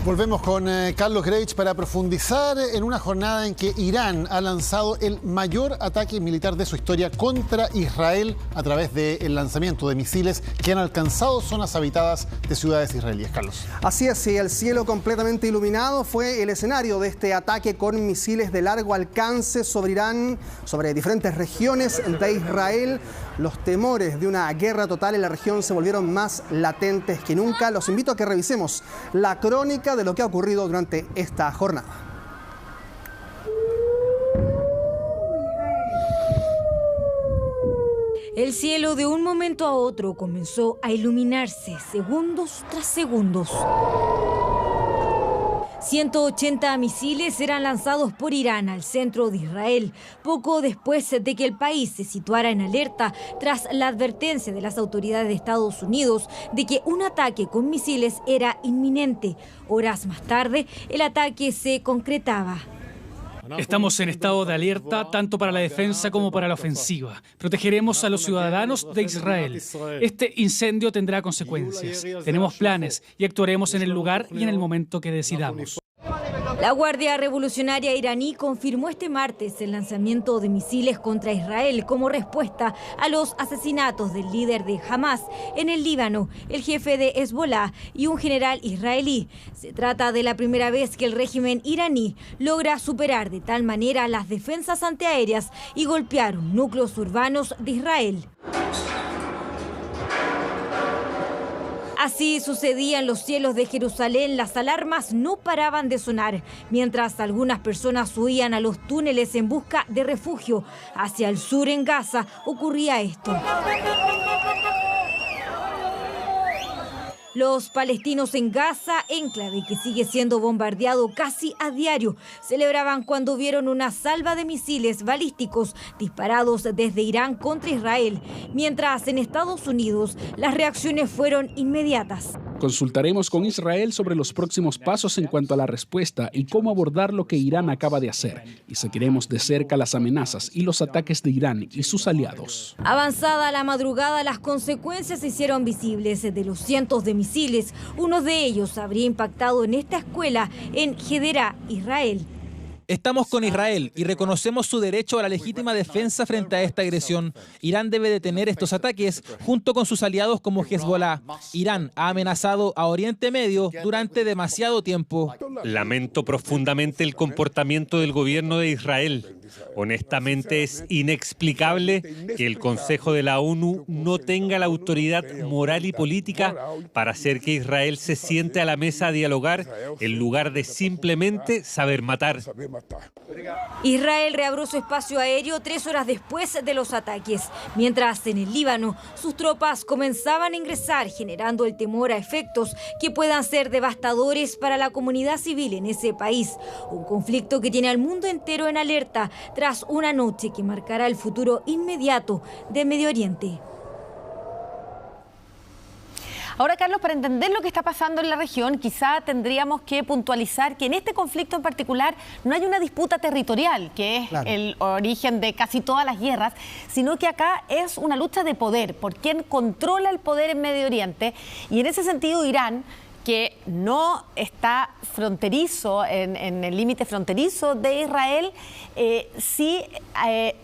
Volvemos con Carlos Grech para profundizar en una jornada en que Irán ha lanzado el mayor ataque militar de su historia contra Israel a través del lanzamiento de misiles que han alcanzado zonas habitadas de ciudades israelíes. Carlos. Así es, sí, el cielo completamente iluminado fue el escenario de este ataque con misiles de largo alcance sobre Irán, sobre diferentes regiones de Israel. Los temores de una guerra total en la región se volvieron más latentes que nunca. Los invito a que revisemos la crónica de lo que ha ocurrido durante esta jornada. El cielo de un momento a otro comenzó a iluminarse segundos tras segundos. 180 misiles eran lanzados por Irán al centro de Israel, poco después de que el país se situara en alerta tras la advertencia de las autoridades de Estados Unidos de que un ataque con misiles era inminente. Horas más tarde, el ataque se concretaba. Estamos en estado de alerta tanto para la defensa como para la ofensiva. Protegeremos a los ciudadanos de Israel. Este incendio tendrá consecuencias. Tenemos planes y actuaremos en el lugar y en el momento que decidamos. La Guardia Revolucionaria iraní confirmó este martes el lanzamiento de misiles contra Israel como respuesta a los asesinatos del líder de Hamas en el Líbano, el jefe de Hezbollah y un general israelí. Se trata de la primera vez que el régimen iraní logra superar de tal manera las defensas antiaéreas y golpear núcleos urbanos de Israel. Así sucedía en los cielos de Jerusalén, las alarmas no paraban de sonar, mientras algunas personas huían a los túneles en busca de refugio. Hacia el sur en Gaza ocurría esto. Los palestinos en Gaza, enclave que sigue siendo bombardeado casi a diario, celebraban cuando vieron una salva de misiles balísticos disparados desde Irán contra Israel, mientras en Estados Unidos las reacciones fueron inmediatas. Consultaremos con Israel sobre los próximos pasos en cuanto a la respuesta y cómo abordar lo que Irán acaba de hacer. Y seguiremos de cerca las amenazas y los ataques de Irán y sus aliados. Avanzada la madrugada, las consecuencias se hicieron visibles de los cientos de misiles. Uno de ellos habría impactado en esta escuela en Hedera, Israel. Estamos con Israel y reconocemos su derecho a la legítima defensa frente a esta agresión. Irán debe detener estos ataques junto con sus aliados como Hezbollah. Irán ha amenazado a Oriente Medio durante demasiado tiempo. Lamento profundamente el comportamiento del gobierno de Israel. Honestamente es inexplicable que el Consejo de la ONU no tenga la autoridad moral y política para hacer que Israel se siente a la mesa a dialogar en lugar de simplemente saber matar. Israel reabrió su espacio aéreo 3 horas después de los ataques, mientras en el Líbano sus tropas comenzaban a ingresar, generando el temor a efectos que puedan ser devastadores para la comunidad civil en ese país. Un conflicto que tiene al mundo entero en alerta tras una noche que marcará el futuro inmediato del Medio Oriente. Ahora, Carlos, para entender lo que está pasando en la región, quizá tendríamos que puntualizar que en este conflicto en particular no hay una disputa territorial, que es el origen de casi todas las guerras, sino que acá es una lucha de poder, por quién controla el poder en Medio Oriente. Y en ese sentido, Irán, que no está fronterizo, en el límite fronterizo de Israel, sí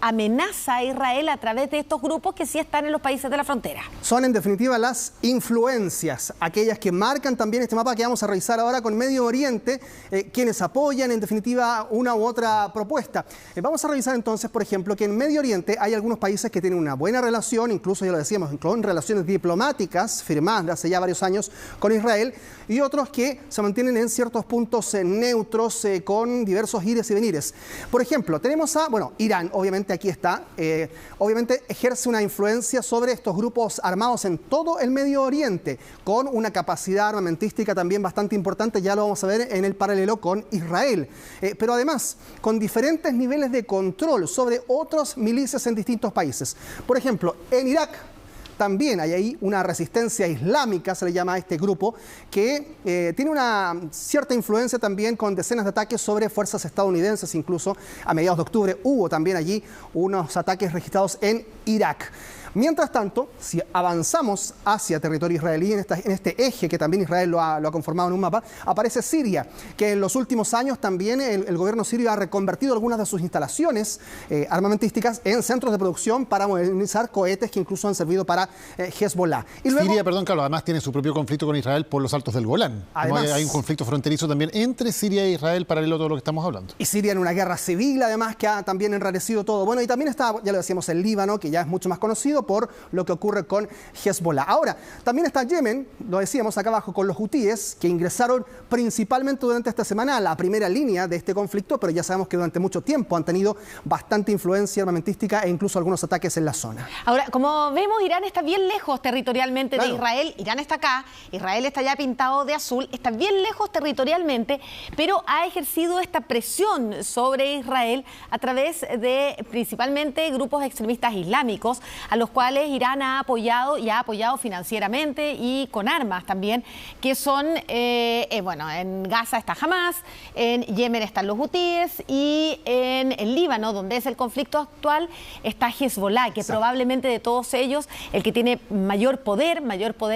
amenaza a Israel a través de estos grupos que sí están en los países de la frontera. Son en definitiva las influencias, aquellas que marcan también este mapa que vamos a revisar ahora con Medio Oriente, quienes apoyan en definitiva una u otra propuesta. Vamos a revisar entonces, por ejemplo, que en Medio Oriente hay algunos países que tienen una buena relación, incluso ya lo decíamos, con relaciones diplomáticas firmadas hace ya varios años con Israel, y otros que se mantienen en ciertos puntos neutros con diversos ires y venires. Por ejemplo, tenemos a, Irán, obviamente aquí está, obviamente ejerce una influencia sobre estos grupos armados en todo el Medio Oriente, con una capacidad armamentística también bastante importante, ya lo vamos a ver en el paralelo con Israel, pero además con diferentes niveles de control sobre otras milicias en distintos países. Por ejemplo, en Irak también hay ahí una resistencia islámica, se le llama a este grupo, que tiene una cierta influencia también con decenas de ataques sobre fuerzas estadounidenses. Incluso a mediados de octubre hubo también allí unos ataques registrados en Irak. Mientras tanto, si avanzamos hacia territorio israelí, en este eje que también Israel lo ha conformado en un mapa, aparece Siria, que en los últimos años también el gobierno sirio ha reconvertido algunas de sus instalaciones armamentísticas en centros de producción para modernizar cohetes que incluso han servido para Hezbollah. Y luego, Siria, perdón, Carlos, además tiene su propio conflicto con Israel por los Altos del Golán. Además, hay un conflicto fronterizo también entre Siria e Israel, paralelo a todo lo que estamos hablando. Y Siria en una guerra civil, además, que ha también enrarecido todo. Bueno, y también está, ya lo decíamos, el Líbano, que ya es mucho más conocido por lo que ocurre con Hezbollah. Ahora, también está Yemen, lo decíamos acá abajo, con los hutíes, que ingresaron principalmente durante esta semana a la primera línea de este conflicto, pero ya sabemos que durante mucho tiempo han tenido bastante influencia armamentística e incluso algunos ataques en la zona. Ahora, como vemos, Irán está bien lejos territorialmente de Israel. Irán está acá, Israel está ya pintado de azul, está bien lejos territorialmente, pero ha ejercido esta presión sobre Israel a través de principalmente grupos extremistas islámicos, a los cuales Irán ha apoyado y ha apoyado financieramente y con armas también, que son, bueno, en Gaza está Hamas, en Yemen están los hutíes y en el Líbano, donde es el conflicto actual, está Hezbollah, que probablemente de todos ellos el que tiene mayor poder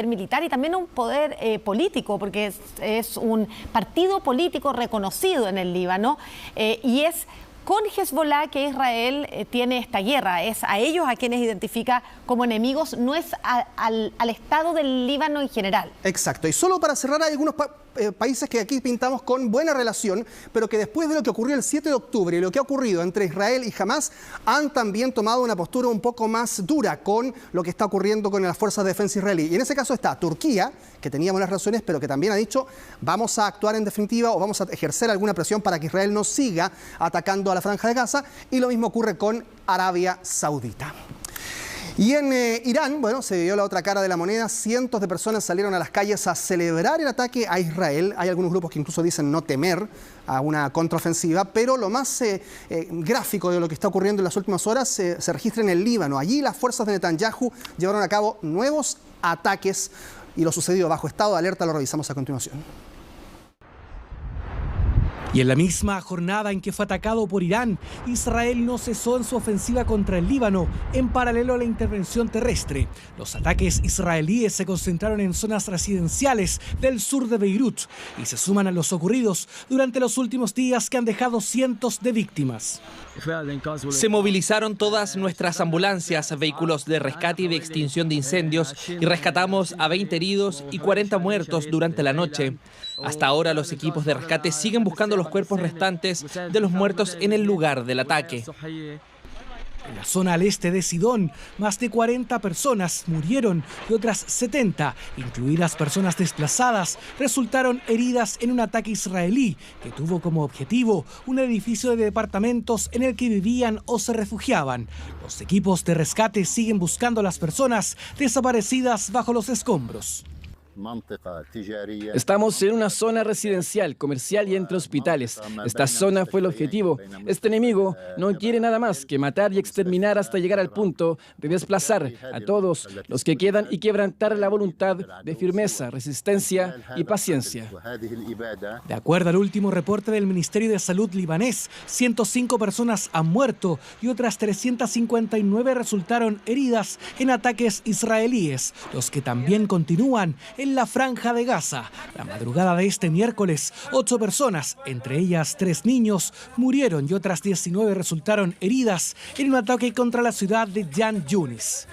militar y también un poder político, porque es un partido político reconocido en el Líbano y es con Hezbollah que Israel tiene esta guerra. Es a ellos a quienes identifica como enemigos, no es al Estado del Líbano en general. Exacto. Y solo para cerrar, hay algunos países que aquí pintamos con buena relación, pero que después de lo que ocurrió el 7 de octubre y lo que ha ocurrido entre Israel y Hamas, han también tomado una postura un poco más dura con lo que está ocurriendo con las fuerzas de defensa israelí. Y en ese caso está Turquía, que tenía buenas relaciones, pero que también ha dicho, vamos a actuar en definitiva o vamos a ejercer alguna presión para que Israel no siga atacando a la Franja de Gaza. Y lo mismo ocurre con Arabia Saudita. Y en Irán, bueno, se vio la otra cara de la moneda. Cientos de personas salieron a las calles a celebrar el ataque a Israel. Hay algunos grupos que incluso dicen no temer a una contraofensiva, pero lo más gráfico de lo que está ocurriendo en las últimas horas se registra en el Líbano. Allí las fuerzas de Netanyahu llevaron a cabo nuevos ataques y lo sucedido bajo estado de alerta lo revisamos a continuación. Y en la misma jornada en que fue atacado por Irán, Israel no cesó en su ofensiva contra el Líbano, en paralelo a la intervención terrestre. Los ataques israelíes se concentraron en zonas residenciales del sur de Beirut y se suman a los ocurridos durante los últimos días que han dejado cientos de víctimas. Se movilizaron todas nuestras ambulancias, vehículos de rescate y de extinción de incendios y rescatamos a 20 heridos y 40 muertos durante la noche. Hasta ahora los equipos de rescate siguen buscando los cuerpos restantes de los muertos en el lugar del ataque. En la zona al este de Sidón, más de 40 personas murieron y otras 70, incluidas personas desplazadas, resultaron heridas en un ataque israelí que tuvo como objetivo un edificio de departamentos en el que vivían o se refugiaban. Los equipos de rescate siguen buscando a las personas desaparecidas bajo los escombros. Estamos en una zona residencial, comercial y entre hospitales. Esta zona fue el objetivo. Este enemigo no quiere nada más que matar y exterminar hasta llegar al punto de desplazar a todos los que quedan y quebrantar la voluntad de firmeza, resistencia y paciencia. De acuerdo al último reporte del Ministerio de Salud libanés, 105 personas han muerto y otras 359 resultaron heridas en ataques israelíes, los que también continúan en la Franja de Gaza. La madrugada de este miércoles, 8 personas, entre ellas 3 niños, murieron y otras 19 resultaron heridas en un ataque contra la ciudad de Khan Yunis.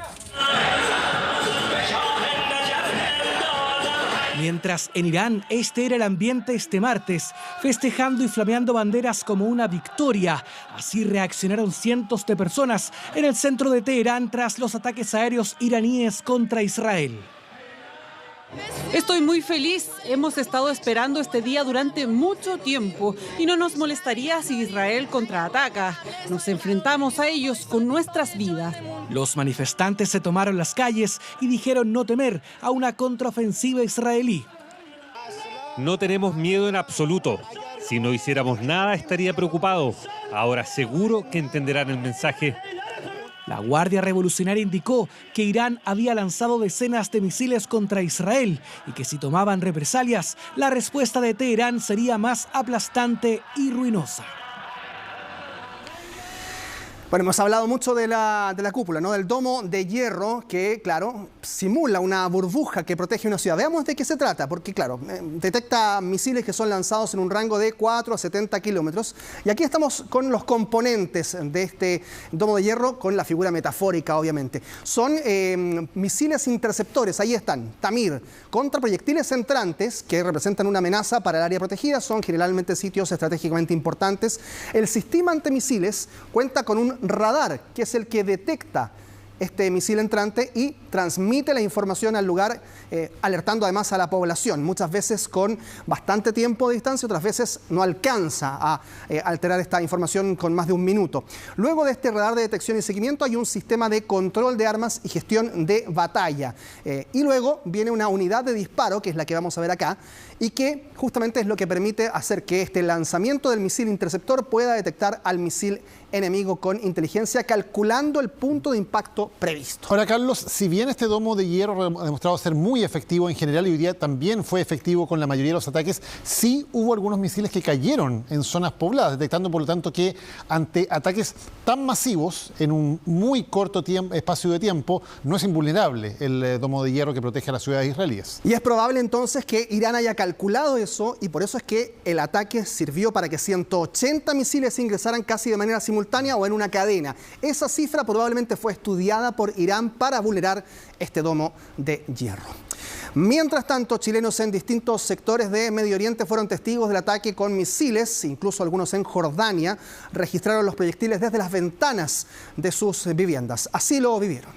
Mientras en Irán este era el ambiente este martes, festejando y flameando banderas como una victoria. Así reaccionaron cientos de personas en el centro de Teherán tras los ataques aéreos iraníes contra Israel. Estoy muy feliz. Hemos estado esperando este día durante mucho tiempo y no nos molestaría si Israel contraataca. Nos enfrentamos a ellos con nuestras vidas. Los manifestantes se tomaron las calles y dijeron no temer a una contraofensiva israelí. No tenemos miedo en absoluto. Si no hiciéramos nada estaría preocupado. Ahora seguro que entenderán el mensaje. La Guardia Revolucionaria indicó que Irán había lanzado decenas de misiles contra Israel y que si tomaban represalias, la respuesta de Teherán sería más aplastante y ruinosa. Bueno, hemos hablado mucho de la cúpula, ¿no? Del domo de hierro que, claro, simula una burbuja que protege una ciudad. Veamos de qué se trata, porque, claro, detecta misiles que son lanzados en un rango de 4 a 70 kilómetros. Y aquí estamos con los componentes de este domo de hierro, con la figura metafórica, obviamente. Son misiles interceptores, ahí están, Tamir, contra proyectiles entrantes que representan una amenaza para el área protegida. Son generalmente sitios estratégicamente importantes. El sistema antimisiles cuenta con un radar, que es el que detecta este misil entrante y transmite la información al lugar, alertando además a la población, muchas veces con bastante tiempo de distancia, otras veces no alcanza a alterar esta información con más de un minuto. Luego de este radar de detección y seguimiento hay un sistema de control de armas y gestión de batalla. Y luego viene una unidad de disparo, que es la que vamos a ver acá, y que justamente es lo que permite hacer que este lanzamiento del misil interceptor pueda detectar al misil enemigo con inteligencia, calculando el punto de impacto previsto. Ahora, Carlos, si bien este domo de hierro ha demostrado ser muy efectivo en general y hoy día también fue efectivo con la mayoría de los ataques, sí hubo algunos misiles que cayeron en zonas pobladas, detectando por lo tanto que ante ataques tan masivos en un muy corto espacio de tiempo no es invulnerable el domo de hierro que protege a las ciudades israelíes. Y es probable entonces que Irán haya calculado eso y por eso es que el ataque sirvió para que 180 misiles ingresaran casi de manera simultánea o en una cadena. Esa cifra probablemente fue estudiada por Irán para vulnerar este domo de hierro. Mientras tanto, chilenos en distintos sectores de Medio Oriente fueron testigos del ataque con misiles, incluso algunos en Jordania, registraron los proyectiles desde las ventanas de sus viviendas. Así lo vivieron.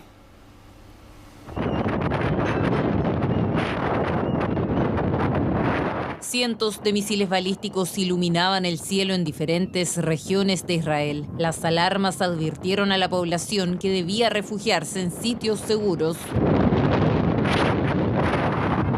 Cientos de misiles balísticos iluminaban el cielo en diferentes regiones de Israel. Las alarmas advirtieron a la población que debía refugiarse en sitios seguros.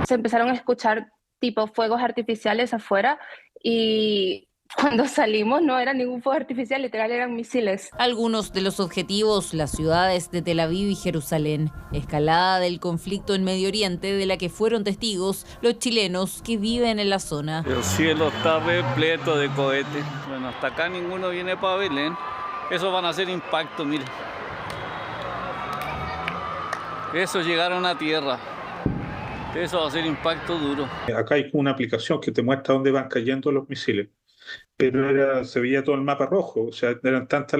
Se empezaron a escuchar tipo fuegos artificiales afuera y cuando salimos no era ningún fuego artificial, literal eran misiles. Algunos de los objetivos, las ciudades de Tel Aviv y Jerusalén. Escalada del conflicto en Medio Oriente de la que fueron testigos los chilenos que viven en la zona. El cielo está repleto de cohetes. Bueno, hasta acá ninguno viene para Belén. Esos van a hacer impacto, mire. Esos llegaron a tierra. Eso va a ser impacto duro. Acá hay una aplicación que te muestra dónde van cayendo los misiles, pero se veía todo el mapa rojo, o sea, eran tantos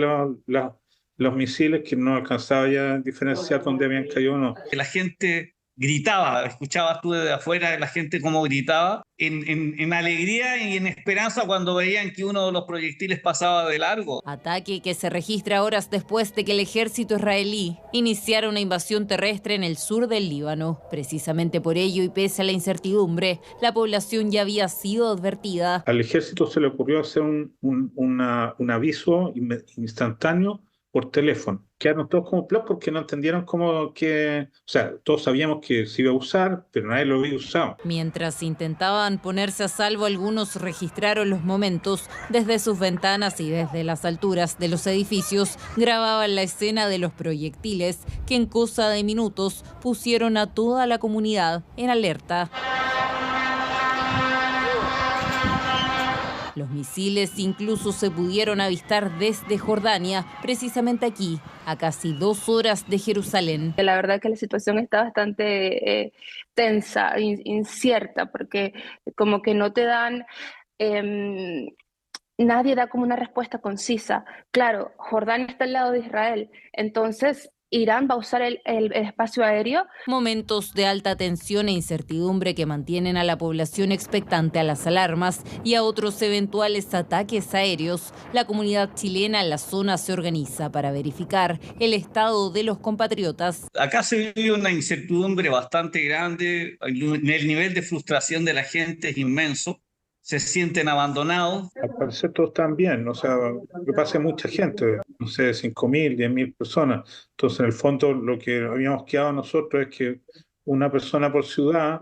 los misiles que no alcanzaba ya a diferenciar dónde habían caído o no. La gente gritaba, escuchabas tú desde afuera la gente cómo gritaba, en alegría y en esperanza cuando veían que uno de los proyectiles pasaba de largo. Ataque que se registra horas después de que el ejército israelí iniciara una invasión terrestre en el sur del Líbano. Precisamente por ello y pese a la incertidumbre, la población ya había sido advertida. Al ejército se le ocurrió hacer un aviso instantáneo por teléfono. Quedaron todos como plop porque no entendieron cómo que... O sea, todos sabíamos que se iba a usar, pero nadie lo había usado. Mientras intentaban ponerse a salvo, algunos registraron los momentos desde sus ventanas y desde las alturas de los edificios. Grababan la escena de los proyectiles que en cosa de minutos pusieron a toda la comunidad en alerta. Los misiles incluso se pudieron avistar desde Jordania, precisamente aquí, a casi 2 horas de Jerusalén. La verdad que la situación está bastante tensa, incierta, porque como que no te dan... nadie da como una respuesta concisa. Claro, Jordania está al lado de Israel, entonces... Irán va a usar el espacio aéreo. Momentos de alta tensión e incertidumbre que mantienen a la población expectante a las alarmas y a otros eventuales ataques aéreos. La comunidad chilena en la zona se organiza para verificar el estado de los compatriotas. Acá se vive una incertidumbre bastante grande, el nivel de frustración de la gente es inmenso. Se sienten abandonados. Al parecer todos están bien, o sea, que pasa mucha gente, no sé, 5.000, 10.000 personas. Entonces, en el fondo, lo que habíamos quedado nosotros es que una persona por ciudad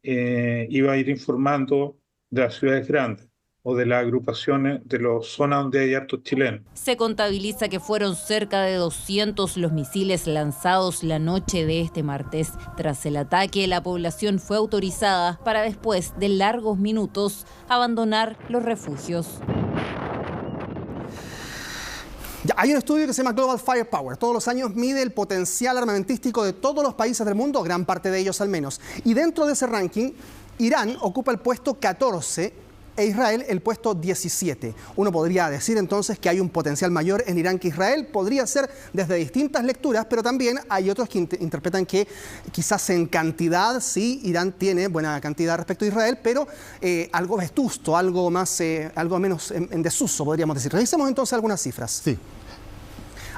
iba a ir informando de las ciudades grandes o de las agrupaciones de las zonas donde hay hartos chilenos. Se contabiliza que fueron cerca de 200 los misiles lanzados la noche de este martes. Tras el ataque, la población fue autorizada para después de largos minutos abandonar los refugios. Ya, hay un estudio que se llama Global Firepower. Todos los años mide el potencial armamentístico de todos los países del mundo, gran parte de ellos al menos. Y dentro de ese ranking, Irán ocupa el puesto 14 e Israel el puesto 17. Uno podría decir entonces que hay un potencial mayor en Irán que Israel. Podría ser desde distintas lecturas, pero también hay otros que interpretan que quizás en cantidad, sí, Irán tiene buena cantidad respecto a Israel, pero algo vetusto, algo menos en desuso, podríamos decir. Revisemos entonces algunas cifras. Sí.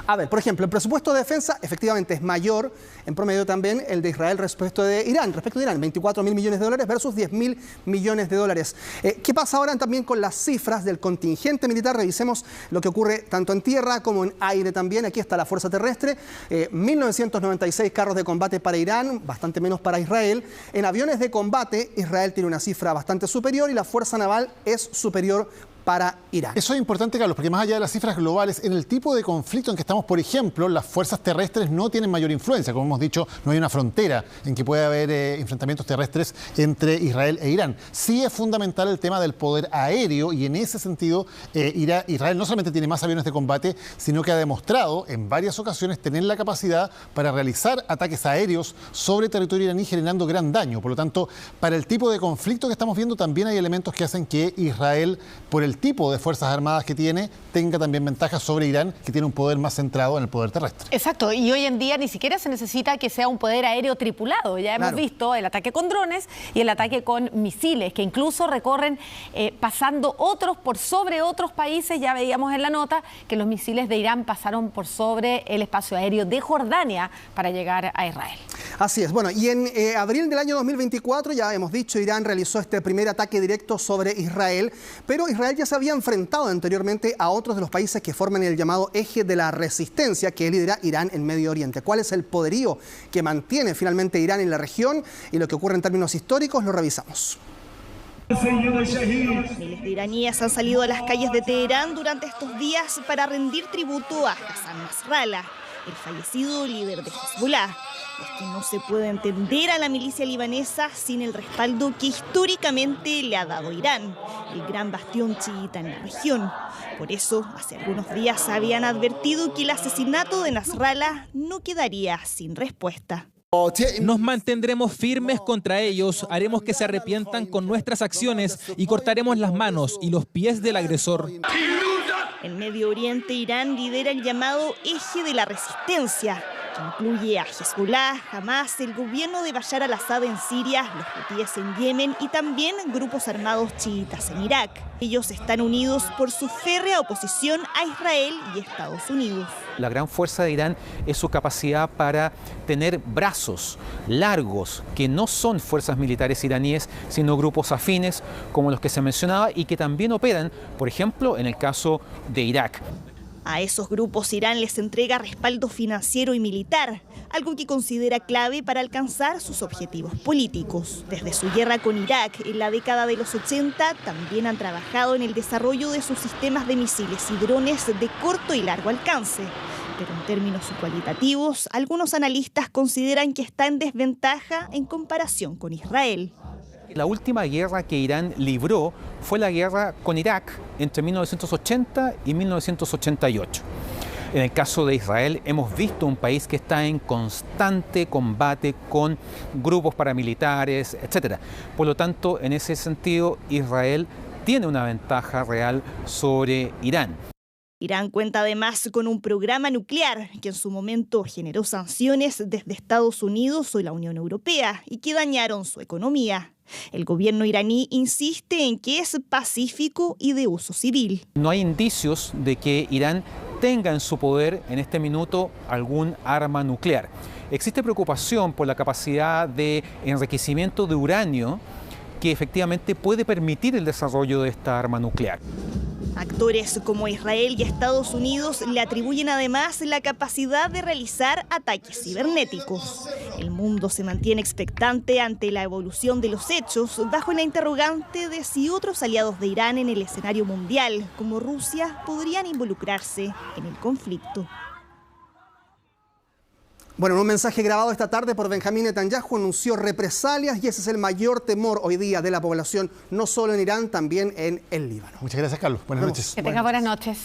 A ver, por ejemplo, el presupuesto de defensa efectivamente es mayor, en promedio también, el de Israel respecto de Irán. 24.000 millones de dólares versus 10.000 millones de dólares. ¿Qué pasa ahora también con las cifras del contingente militar? Revisemos lo que ocurre tanto en tierra como en aire también. Aquí está la fuerza terrestre. 1.996 carros de combate para Irán, bastante menos para Israel. En aviones de combate, Israel tiene una cifra bastante superior y la fuerza naval es superior para Irán. Eso es importante, Carlos, porque más allá de las cifras globales, en el tipo de conflicto en que estamos, por ejemplo, las fuerzas terrestres no tienen mayor influencia. Como hemos dicho, no hay una frontera en que pueda haber enfrentamientos terrestres entre Israel e Irán. Sí es fundamental el tema del poder aéreo y en ese sentido Israel no solamente tiene más aviones de combate, sino que ha demostrado en varias ocasiones tener la capacidad para realizar ataques aéreos sobre territorio iraní generando gran daño. Por lo tanto, para el tipo de conflicto que estamos viendo también hay elementos que hacen que Israel, por el tipo de fuerzas armadas que tiene, tenga también ventajas sobre Irán, que tiene un poder más centrado en el poder terrestre. Exacto, y hoy en día ni siquiera se necesita que sea un poder aéreo tripulado. Ya hemos visto el ataque con drones y el ataque con misiles, que incluso recorren pasando otros por sobre otros países. Ya veíamos en la nota que los misiles de Irán pasaron por sobre el espacio aéreo de Jordania para llegar a Israel. Así es. Bueno, y en abril del año 2024, ya hemos dicho, Irán realizó este primer ataque directo sobre Israel, pero Israel ya se había enfrentado anteriormente a otros de los países que forman el llamado eje de la resistencia que lidera Irán en Medio Oriente. ¿Cuál es el poderío que mantiene finalmente Irán en la región? Y lo que ocurre en términos históricos lo revisamos. Miles de iraníes han salido a las calles de Teherán durante estos días para rendir tributo a Hassan Nasrallah, el fallecido líder de Hezbollah. Es que no se puede entender a la milicia libanesa sin el respaldo que históricamente le ha dado Irán, el gran bastión chiita en la región. Por eso, hace algunos días habían advertido que el asesinato de Nasrallah no quedaría sin respuesta. Nos mantendremos firmes contra ellos, haremos que se arrepientan con nuestras acciones y cortaremos las manos y los pies del agresor. En Medio Oriente, Irán lidera el llamado eje de la resistencia, que incluye a Hezbollah, Hamas, el gobierno de Bashar al-Assad en Siria, los hutíes en Yemen y también grupos armados chiitas en Irak. Ellos están unidos por su férrea oposición a Israel y Estados Unidos. La gran fuerza de Irán es su capacidad para tener brazos largos que no son fuerzas militares iraníes, sino grupos afines como los que se mencionaba y que también operan, por ejemplo, en el caso de Irak. A esos grupos Irán les entrega respaldo financiero y militar, algo que considera clave para alcanzar sus objetivos políticos. Desde su guerra con Irak en la década de los 80, también han trabajado en el desarrollo de sus sistemas de misiles y drones de corto y largo alcance. Pero en términos cualitativos, algunos analistas consideran que está en desventaja en comparación con Israel. La última guerra que Irán libró fue la guerra con Irak entre 1980 y 1988. En el caso de Israel hemos visto un país que está en constante combate con grupos paramilitares, etc. Por lo tanto, en ese sentido, Israel tiene una ventaja real sobre Irán. Irán cuenta además con un programa nuclear que en su momento generó sanciones desde Estados Unidos o la Unión Europea y que dañaron su economía. El gobierno iraní insiste en que es pacífico y de uso civil. No hay indicios de que Irán tenga en su poder en este minuto algún arma nuclear. Existe preocupación por la capacidad de enriquecimiento de uranio que efectivamente puede permitir el desarrollo de esta arma nuclear. Actores como Israel y Estados Unidos le atribuyen además la capacidad de realizar ataques cibernéticos. El mundo se mantiene expectante ante la evolución de los hechos, bajo la interrogante de si otros aliados de Irán en el escenario mundial, como Rusia, podrían involucrarse en el conflicto. Bueno, en un mensaje grabado esta tarde por Benjamín Netanyahu anunció represalias y ese es el mayor temor hoy día de la población, no solo en Irán, también en el Líbano. Muchas gracias, Carlos. Buenas noches. Que tenga buenas noches.